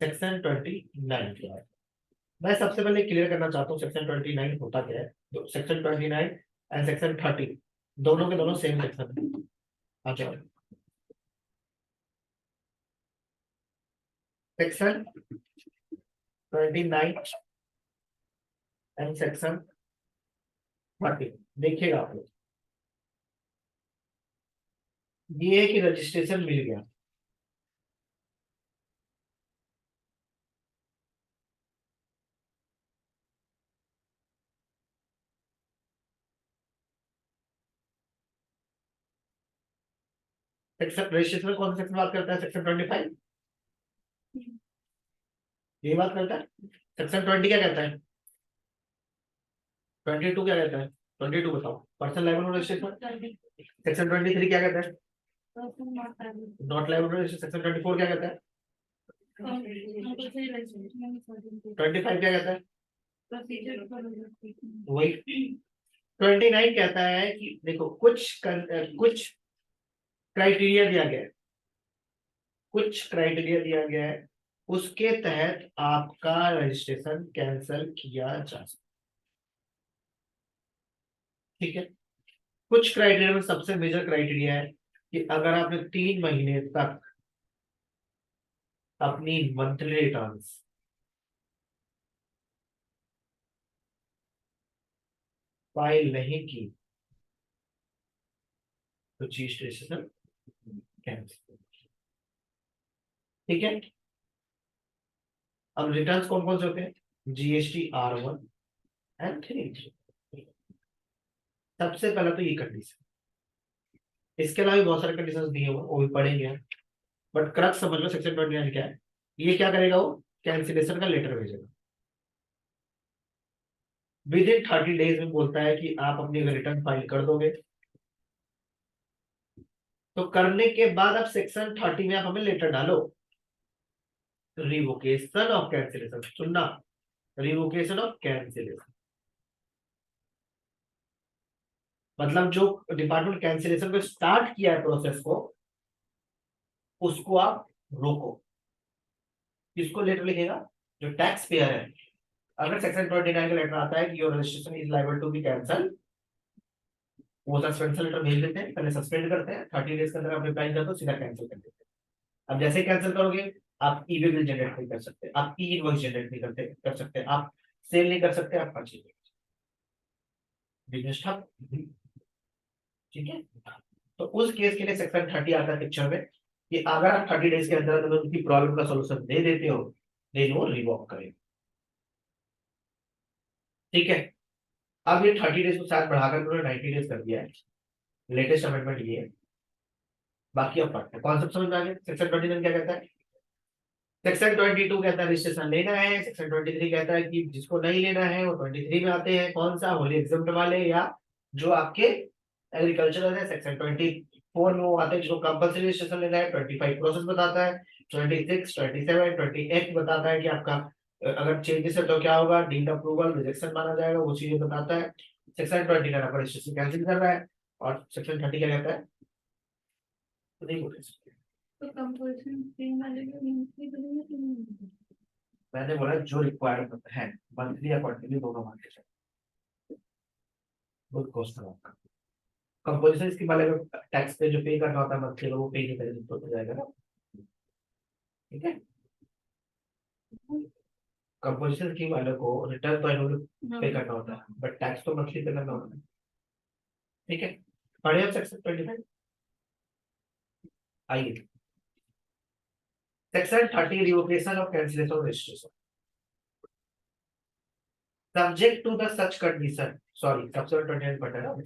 Section 29 क्या है। मैं सबसे पहले क्लियर करना चाहता हूँ सेक्शन 29 होता क्या है। तो सेक्शन 29 एंड सेक्शन 30 दोनों के दोनों सेम सेक्शन है। अच्छा, सेक्शन 29 एंड सेक्शन 30 देखिएगा आप लोग, ये है कि रजिस्ट्रेशन मिल गया। सेक्शन रजिस्ट्रेशन में कौन सा सेक्शन बात करता है? सेक्शन 25 ये बात करता है। सेक्शन 20 क्या कहता है? 22 क्या कहता है? 22 बताओ, पर्सनल लायबिलिटी रजिस्ट्रेशन। सेक्शन 23 क्या कहता है? Not liability registration. सेक्शन 24 क्या कहता है? 25 क्या कहता है? वही 29 कहता है कि देखो कुछ क्राइटेरिया दिया गया है, कुछ क्राइटेरिया दिया गया है, उसके तहत आपका रजिस्ट्रेशन कैंसिल किया जा सकता। ठीक है, कुछ क्राइटेरिया में सबसे मेजर क्राइटेरिया है कि अगर आपने 3 महीने तक अपनी मंथली रिटर्न्स फाइल नहीं की तो रजिस्ट्रेशन कैंसिल। ठीक है, अब रिटर्न्स कौन कौन से होते हैं? GST R1 and 3। सबसे पहले तो ये कंडीशन, इसके अलावा भी बहुत सारे कंडीशंस दिए हुए वो भी पढ़ेंगे हम। बट क्रक्स समझ लो सेक्शन 29 क्या है। ये क्या करेगा? वो कैंसिलेशन का लेटर भेजेगा विद इन 30 डेज में। बोलता है कि आप अपनी रिटर्न फाइल कर दोगे, तो करने के बाद आप सेक्शन 30 में आप हमें लेटर डालो, रिवोकेशन ऑफ कैंसिलेशन। सुनना, रिवोकेशन ऑफ कैंसिलेशन मतलब जो डिपार्टमेंट कैंसिलेशन को स्टार्ट किया है प्रोसेस को, उसको आप रोको। किसको लेटर लिखेगा? जो टैक्स पेयर है। अगर सेक्शन 29 का लेटर आता है कि your registration is liable to be cancel, वो सस्पेंशन लेटर भेज देते हैं, पहले सस्पेंड करते हैं, 30 डेज के अंदर आप रिप्लाई कर दो, सीधा कैंसिल कर देते हैं। अब जैसे ही कैंसिल करोगे, आप ई बिल जनरेट नहीं कर सकते, आप ई इनवॉइस जनरेट नहीं कर सकते, आप सेल नहीं कर सकते, आप परचेज नहीं कर सकते, बिजनेस ठप। ठीक है, तो उस केस के लिए सेक्शन 30 आता है पिक्चर में कि अगर आप 30 डेज के अंदर अंदर उनकी प्रॉब्लम का सोल्यूशन दे देते हो, देन वो रिवॉक करेगा। ठीक है, अब ये 30 डेज को साथ बढ़ाकर उन्होंने 90 डेज कर दिया है। लेटेस्ट अमेंडमेंट ये है। बाकी अब पढ़ते हैं, कॉन्सेप्ट समझ में आ गया। सेक्शन 29 क्या कहता है? सेक्शन 22 कहता है रजिस्ट्रेशन लेना है। सेक्शन 23 कहता है कि जिसको नहीं लेना है वो 23 में आते हैं। कौन सा? होली एग्जाम्प्ट वाले या जो आपके एग्रीकल्चरल है। सेक्शन 24 में वो आते हैं जिसको कंपल्सरी रजिस्ट्रेशन लेना है। 25 प्रोसेस बताता है। 26, 27, 28 बताता है कि आपका अगर चेंजेस है तो क्या होगा, डीम्ड अप्रूवल, रिजेक्शन माना जाएगा, वो चीजें बताता है। सेक्शन 29 आपका रजिस्ट्रेशन कैंसिल कर रहा है। और सेक्शन 30 क्या कहता है? तो नहीं बोले, तो कंपल्सन स्कीम वाले को मंथली करेंगे कि नहीं? मैंने बोला जो रिक्वायर्ड है मंथली या क्वार्टरली दोनों मांगे जाए। गुड क्वेश्चन आपका। कंपोजिशन स्कीम वाले को टैक्स पे जो पे करना होता है मंथली, वो पे नहीं करेंगे तो हो जाएगा ना। ठीक है, कंपोजिशन स्कीम वाले को रिटर्न तो एनुअली पे करना होता है, बट टैक्स तो मंथली पे करना होता है। ठीक है, पढ़े हम सेक्शन 25। आइए, section 30 revocation of cancellation of registration. Subject to the such condition, sorry सबसे 29 पढ़ रहा हूं,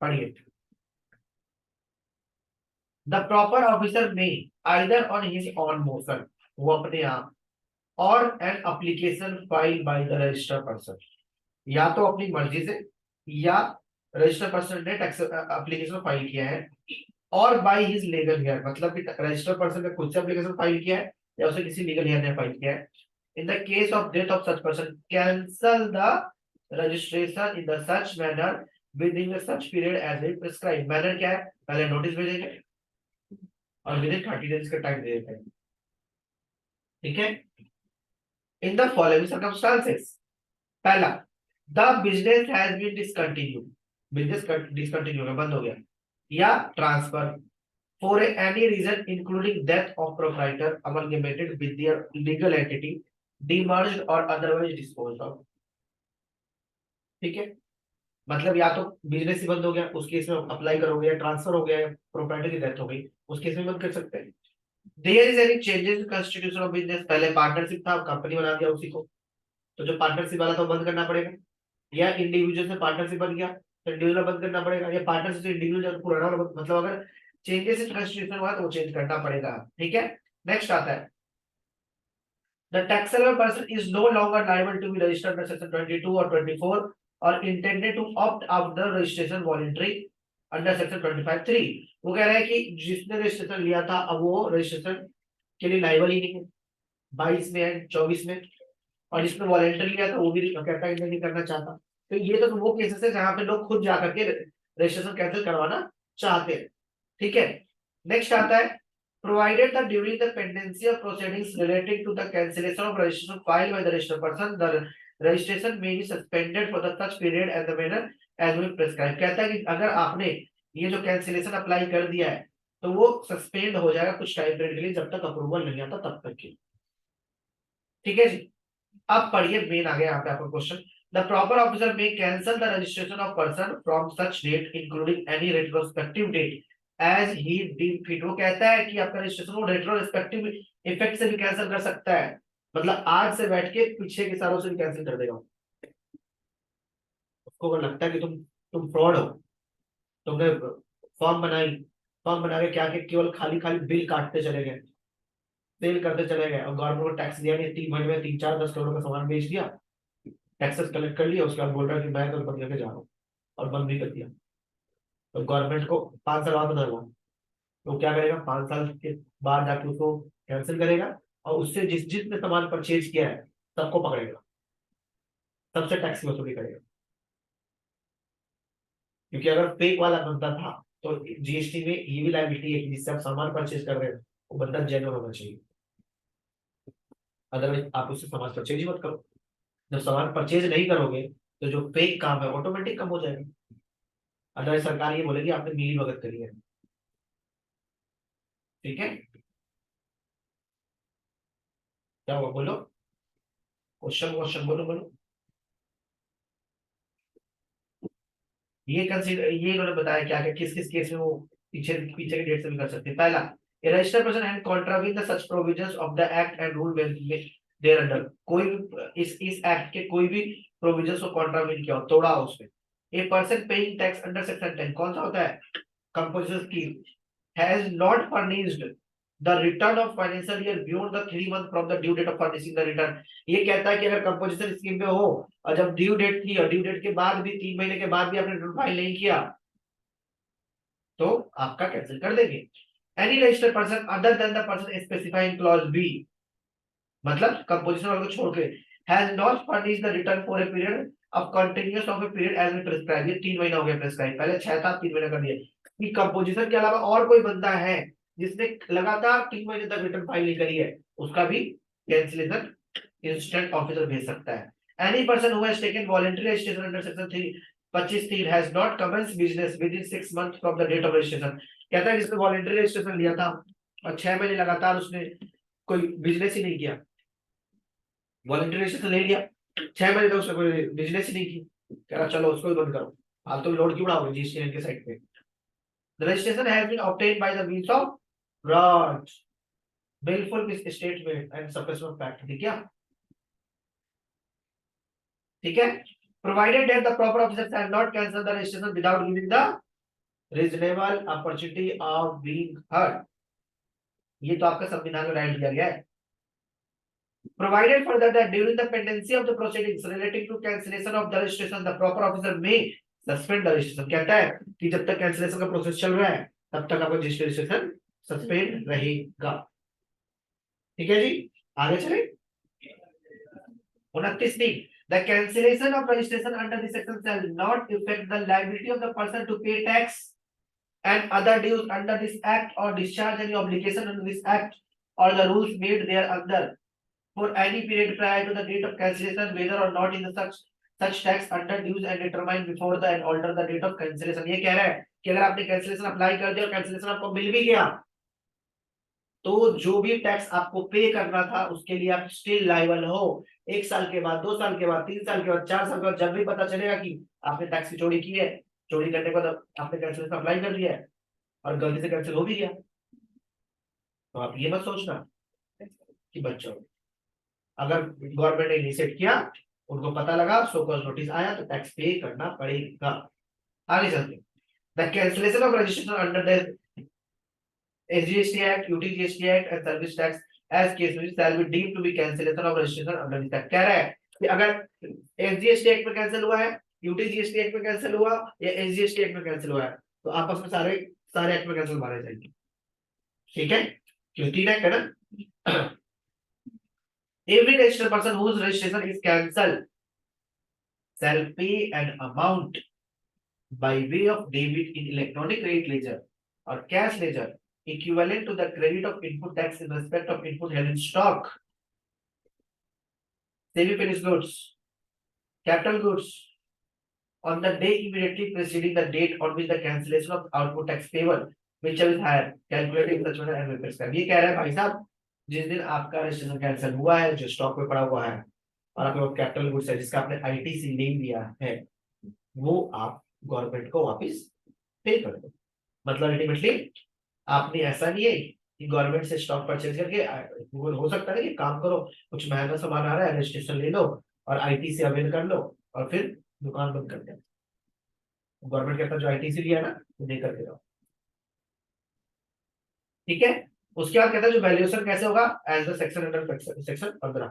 पढ़िए। The proper officer may either on his own motion, वो अपने आप, और an application file by the registered person, या तो अपनी मर्जी से या रजिस्टर्ड पर्सन ने टैक्स एप्लीकेशन फाइल किया है, और बाय हिज लीगल हेयर, मतलब कि रजिस्टर्ड पर्सन ने खुद से एप्लीकेशन फाइल किया है या उसे किसी लीगल हेयर ने फाइल किया है। In the case of death of such person cancel the registration in the such manner within the such period as it prescribe. Manner क्या है? पहले नोटिस भेजेंगे और विद इन 30 डेज का time दे देते हैं, ठीक है। इन द फॉलोइंग सर्कमस्टांसेस, पहला, the business has been discontinue, business discontinue हो गया, बंद हो गया, या transfer for any reason including death of proprietor amalgamated with their legal entity, demerged और अदरवाइज डिस्पोज्ड ऑफ, ठीक है। मतलब या तो बिजनेस ही बंद हो गया, उस केस में अप्लाई करोगे, या ट्रांसफर हो गया, या प्रॉपर्टी की डेथ हो गई, उस केस में बंद कर सकते हैं। There is any changes in constitution of business, पहले पार्टनरशिप था, कंपनी बना दिया उसी को, तो जो पार्टनरशिप वाला था वो बंद करना पड़ेगा, या इंडिविजुअल से पार्टनरशिप बन गया तो इंडिविजुअल बंद करना पड़ेगा, या पार्टनरशिप से इंडिविजुअल पुराना वाला मतलब अगर चेंजेस इन कॉन्स्टिट्यूशन हुआ तो वो चेंज करना पड़ेगा, ठीक है। नेक्स्ट आता है, the taxable person is no longer liable to be registered under section 22 or 24 or intended to opt out the registration voluntary under section 25(3). वो कह रहा है कि जिसने रजिस्ट्रेशन लिया था अब वो रजिस्ट्रेशन के लिए लाइबल ही नहीं है 22 में एंड 24 में, और जिसने वॉलंटरी लिया था वो भी कहता है नहीं करना चाहता। तो ये तो वो केसेस है जहां पे लोग खुद जाकर के रजिस्ट्रेशन कैंसिल करवाना चाहते हैं, ठीक है। नेक्स्ट आता है, provided that during the pendency of proceedings relating to the cancellation of registration filed by the registered person, the registration may be suspended for the such period and the manner as will prescribe। कहता है कि अगर आपने ये जो cancellation apply कर दिया है तो वो सस्पेंड हो जाएगा कुछ टाइम पीरियड के लिए, जब तक अप्रूवल नहीं आता तब तक के, ठीक है जी। अब पढ़िए, मेन आ गया यहाँ पे आपका question, the proper officer may cancel the registration of person from such date including any retrospective date as he deem fit. वो कहता है कि आपका रजिस्ट्रेशन वो रेट्रोस्पेक्टिव इफेक्ट से भी कैंसिल कर सकता है, मतलब आज से बैठ के पीछे के सालों से भी कैंसिल कर देगा। उसको अगर लगता है कि तुम फ्रॉड हो, तुमने फॉर्म बनाई, फॉर्म बना के क्या केवल खाली खाली बिल काटते चले गए, सेल करते चले गए, और गवर्नमेंट को टैक्स दिया नहीं, 3 महीने में 3-4-10 करोड़ का सामान बेच दिया, टैक्सेस कलेक्ट कर लिया, उसके बाद बोल रहा है कि मैं तो बंद करके जा रहा हूँ, और बंद भी कर दिया, तो गवर्नमेंट को 5 साल बाद बदलना होगा, तो क्या करेगा, 5 साल के बाद जाके उसको कैंसिल करेगा, और उससे जिसने सामान परचेज किया है सबको पकड़ेगा, सबसे टैक्स की वसूली करेगा। क्योंकि अगर फेक वाला बंदा था तो जीएसटी में ये भी लायबिलिटी है कि जिससे आप सामान परचेज कर रहे हो वो बंदा जेन्युइन होना चाहिए, अदरवाइज आप उससे सामान परचेज ही मत करो। जब सामान परचेज नहीं करोगे तो जो फेक काम है ऑटोमेटिक कम हो जाएगा, अदरवाइज सरकार ये बोलेगी आपने मिली भगत करी है, ठीक है। क्या हुआ बोलो, क्वेश्चन क्वेश्चन बोलो बोलो। ये कंसीडर, ये इन्होंने बताया क्या क्या किस किस केस में वो पीछे पीछे के डेट से भी कर सकते हैं। पहला, a registered person and contravene the such provisions of the act and rule when there under, कोई भी इस एक्ट के कोई भी प्रोविजंस को कॉन्ट्रावेन किया हो, तोड़ा हो उसमें। A person paying tax under section 10 कौन सा होता है, composition scheme, has not furnished the return of financial year beyond the 3 month from the due date of furnishing the return. ये कहता है कि अगर कंपोजिशन स्कीम में हो और जब ड्यू डेट थी और ड्यू डेट के बाद भी 3 महीने के बाद भी आपने रिटर्न फाइल नहीं किया तो आपका कैंसिल कर देंगे। Any registered person other than the person specified in clause b, मतलब कंपोजिशन वाले को छोड़ के, has not furnished the return for a period of continuous of a period as be prescribe. ये 3 महीना हो गया प्रिस्क्राइब, पहले 6 था 3 महीना कर दिया। कि कंपोजिशन के अलावा और कोई बंदा है जिसने लगातार 3 महीने तक रिटर्न फाइल नहीं करी है, उसका भी कैंसिलेशन इंस्टेंट ऑफिसर भेज सकता है। Any person who has taken voluntary registration under section 25(3) has not commenced business within 6 months from the date of registration. कहता है जिसने वॉलंटरी रजिस्ट्रेशन लिया था और 6 महीने लगातार उसने कोई बिजनेस ही नहीं किया, वॉलंटरी रजिस्ट्रेशन ले लिया, 6 महीने तक उसने कोई बिजनेस ही नहीं की, कह रहा चलो उसको ही बंद करो, फालतू लोड क्यों उड़ाओगे जीएसटी के साइड पे। The registration has been obtained by the means of fraud, willful misstatement and suppression of fact, ठीक है, ठीक है। Provided that the proper officers have not cancelled the registration without giving the reasonable opportunity of being heard, ये तो आपका संविधान में right दिया गया है। Provided further that during the pendency of the proceedings relating to cancellation of the registration, the proper officer may suspend the registration। कहता है कि जब तक कैंसिलेशन का प्रोसेस चल रहा है तब तक आपका रजिस्ट्रेशन सस्पेंड रहेगा, ठीक है जी। आगे चले 29 the cancellation of registration under this section shall not affect the liability of the person to pay tax and other dues under this act or discharge any obligation under this act or the rules made thereunder for any period prior to the date of cancellation, whether or not in the such tax under dues and determine before the and alter the date of cancellation। ये कह रहा है कि अगर आपने cancellation apply कर दिया और कैंसिलेशन आपको मिल भी गया, तो जो भी टैक्स आपको पे करना था उसके लिए आप स्टिल लायबल हो। 1 साल के बाद, 2 साल के बाद, 3 साल के बाद, 4 साल के बाद, जब भी पता चलेगा कि आपने टैक्स की चोरी की है, चोरी करने के बाद आपने कैंसिलेशन अप्लाई कर दिया है और गलती से कैंसिल हो भी गया, तो आप ये मत सोचना कि बच्चों, अगर गवर्नमेंट ने इनिशिएट किया, उनको पता लगा, सो कॉज नोटिस आया, तो टैक्स पे करना पड़ेगा। आगे चलते, the cancellation of registration under the SGST Act, UTGST Act and service tax as case which shall be deemed to be cancellation of registration under this act। कह रहा है कि अगर SGST Act में कैंसिल हुआ है, UTGST Act में cancel हुआ या SGST Act में कैंसिल हुआ है, तो आपस में सारे सारे एक्ट में कैंसिल मारे जाएंगे। ठीक है, क्यों 3 एक्ट है ना। Every registered person whose registration is cancelled shall pay an amount by way of debit in electronic credit ledger or cash ledger equivalent to the credit of input tax in respect of input held in stock, semi-finished goods, capital goods on the day immediately preceding the date on which the cancellation of output tax payable, whichever is higher, calculated in such manner and prescribed। ये कह रहा है भाई साहब, जिस दिन आपका registration cancel हुआ है, जो स्टॉक में पड़ा हुआ है और आपके पास कैपिटल गुड्स है जिसका आपने आईटीसी ले लिया है, वो आप गवर्नमेंट को वापस पे कर दो। मतलब अल्टीमेटली आपने ऐसा नहीं है कि गवर्नमेंट से स्टॉक परचेज करके, वो हो सकता है कि काम करो, कुछ महंगा सामान आ रहा है, रजिस्ट्रेशन ले लो और आईटीसी अवेल कर लो और फिर दुकान बंद कर दो। गवर्नमेंट कहता है जो आईटीसी लिया ना वो दे करके जाओ। ठीक है, उसके बाद कहता है जो वैल्यूएशन कैसे होगा, as the section under section 15।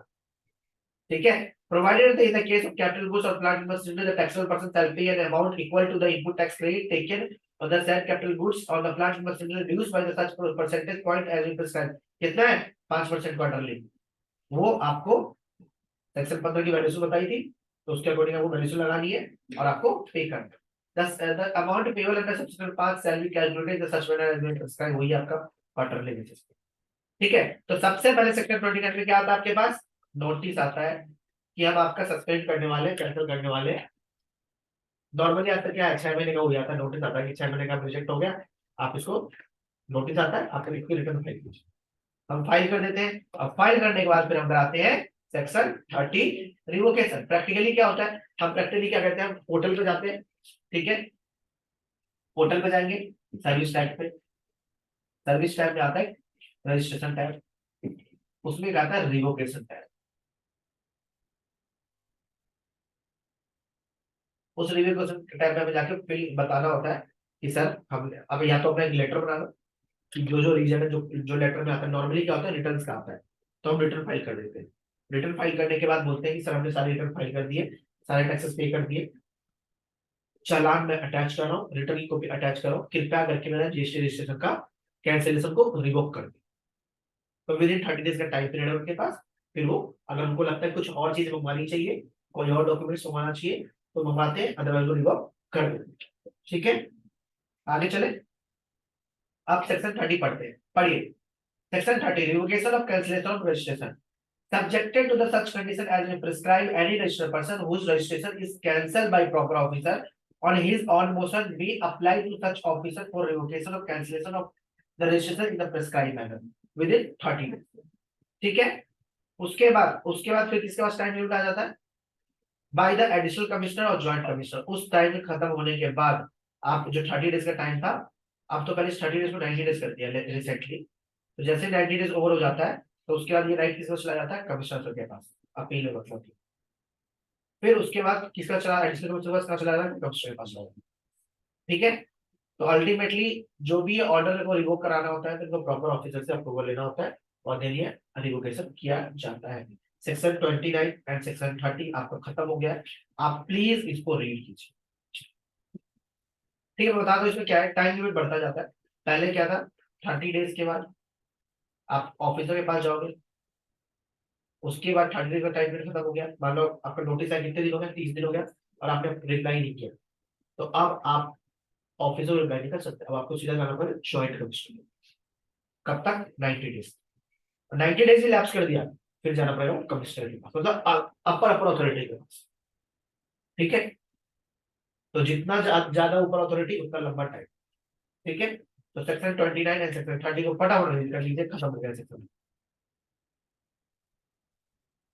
ठीक है, provided in the case of capital goods or plant machinery, the taxable person shall pay an amount equal to the input tax credit taken on the said capital goods or the plant machinery reduced by the such percentage point as we prescribed। कितना है, 5% quarterly. वो आपको section 15 की valuation बताई थी, तो उसके according वो वैल्यूएशन लगानी है और आपको पे करना है। the amount payable under section 5 shall be calculated in the such manner as we prescribed, वही आपका क्वार्टरली बेसिस पे। ठीक है, तो सबसे पहले सेक्शन 29 में क्या आता है आपके पास, नोटिस आता है कि हम आपका सस्पेंड करने वाले, कैंसिल करने वाले। नॉर्मली आता क्या है, 6 महीने का हो जाता है, नोटिस आता है कि 6 महीने का प्रोजेक्ट हो गया, आप इसको नोटिस आता है, आप इसकी रिटर्न फाइल कीजिए। हम फाइल कर देते हैं। अब फाइल करने के बाद फिर हम कराते हैं सेक्शन 30 रिवोकेशन। प्रैक्टिकली क्या होता है, हम प्रैक्टिकली क्या करते हैं, पोर्टल पे जाते हैं। ठीक है, पोर्टल पे जाएंगे, सर्विस टैब पे, सर्विस टैब में आता है रजिस्ट्रेशन टैब, उसमें क्या आता है रिवोकेशन टैब। उस रिवोकेशन टैब में जाके फिर बताना होता है कि सर हम अब या तो अपना एक लेटर बना लो कि जो रीजन है, जो लेटर में आता है, नॉर्मली क्या होता है रिटर्न्स का आता है, तो हम रिटर्न फाइल कर देते हैं। रिटर्न फाइल करने के बाद बोलते हैं कि सर हमने सारे रिटर्न फाइल कर दिए, सारे टैक्सेस पे कर दिए, चालान में अटैच कर रहा हूँ, रिटर्न की कॉपी अटैच करो, कृपया करके मेरा जीएसटी रजिस्ट्रेशन का कैंसिलेशन को रिवोक कर दे। तो विद इन 30 डेज का टाइम पीरियड है उनके पास। फिर वो अगर उनको लगता है कुछ और चीज मंगवानी चाहिए, कोई और डॉक्यूमेंट्स मंगवाना चाहिए, तो मंगवाते हैं, अदरवाइज वो रिवोक कर देते। ठीक है, आगे चले, अब सेक्शन 30 पढ़ते हैं, पढ़िए। Section 30 revocation of cancellation of registration. Subjected to the such condition as may prescribe, any registered person whose registration is cancelled by proper officer on his own motion may apply to such officer for revocation of cancellation of the registration in the prescribed manner within 30 days। ठीक है, उसके बाद फिर किसके पास time limit आ जाता है, by the additional commissioner और joint commissioner. उस टाइम खत्म होने के बाद आप जो 30 डेज का टाइम था, अब तो पहले 30 डेज को 90 डेज कर दिया रिसेंटली, तो जैसे 90 डेज ओवर हो जाता है, तो उसके बाद ये राइट किसका चला जाता है, कमिश्नर सर के पास, अपील मतलब की। फिर उसके बाद किसका चला, एडिशनल कमिश्नर के पास चला जाता है, कमिश्नर के पास चला जाता है। ठीक है, तो अल्टीमेटली जो भी ऑर्डर को रिवोक कराना होता है, तो इनको प्रॉपर ऑफिसर से अप्रूवल लेना होता है और देन ये रिवोकेशन किया जाता है। सेक्शन 29 एंड सेक्शन 30 आपका खत्म हो गया है, आप प्लीज इसको रीड कीजिए। ठीक है, मैं बता दो इसमें क्या है, टाइम लिमिट बढ़ता जाता है। पहले क्या था, 30 डेज के बाद आप ऑफिसर के पास जाओगे, उसके बाद 30 डेज का टाइम पीरियड खत्म हो गया, मान लो आपका नोटिस आया कितने दिन हो गया, 30 दिन हो गया और आपने रिप्लाई नहीं किया, तो अब आप ऑफिस में अप्लाई नहीं कर सकते, अब आपको सीधा जाना पड़ेगा जॉइंट कमिश्नर। कब तक? 90 डेज। 90 डेज ही लैप्स कर दिया, फिर जाना पड़ेगा कमिश्नर के पास, मतलब अपर अपर अथॉरिटी के पास। ठीक है, तो जितना ज्यादा ऊपर अथॉरिटी उतना लंबा टाइम। ठीक है, तो सेक्शन 29 एंड सेक्शन 30 को फटाफट read कर लीजिए, खत्म हो गया सेक्शन।